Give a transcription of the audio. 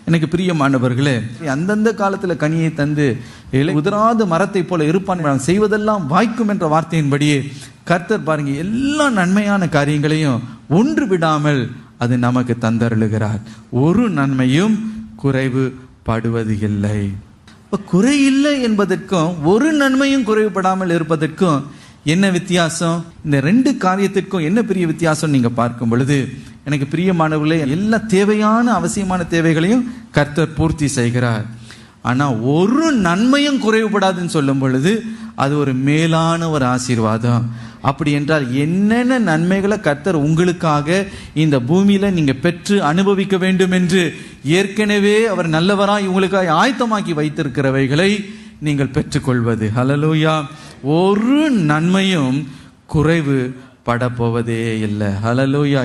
எனக்கு பிரியமானவர்களே, அந்தந்த காலத்துல கனியை தந்து உதிராத மரத்தை போல இருப்பான், செய்வதெல்லாம் வாய்க்கும் என்ற வார்த்தையின்படியே கர்த்தர் பாருங்க எல்லா நன்மையான காரியங்களையும் ஒன்று விடாமல் அது நமக்கு தந்தருளுகிறார். ஒரு நன்மையும் குறைவு படுவது இல்லை. குறை இல்லை என்பதற்கும் ஒரு நன்மையும் குறைவுபடாமல் இருப்பதற்கும் என்ன வித்தியாசம்? இந்த ரெண்டு காரியத்திற்கும் என்ன பெரிய வித்தியாசம் நீங்க பார்க்கும் பொழுது, எனக்கு பிரியமானவர்களே, எல்லா தேவையான அவசியமான தேவைகளையும் கர்த்தர் பூர்த்தி செய்கிறார். ஆனா ஒரு நன்மையும் குறைவுபடாதுன்னு சொல்லும் பொழுது அது ஒரு மேலான ஒரு ஆசீர்வாதம். அப்படி என்றால் என்னென்ன நன்மைகளை கர்த்தர் உங்களுக்காக இந்த பூமியில நீங்க பெற்று அனுபவிக்க வேண்டும் என்று ஏற்கனவே அவர் நல்லவராய் உங்களுக்காக ஆயத்தமாக்கி வைத்திருக்கிறவைகளை நீங்கள் பெற்றுக்கொள்வது. ஹல்லேலூயா. ஒரு நன்மையும் குறைவு பட போவதே இல்லை. ஹல்லேலூயா.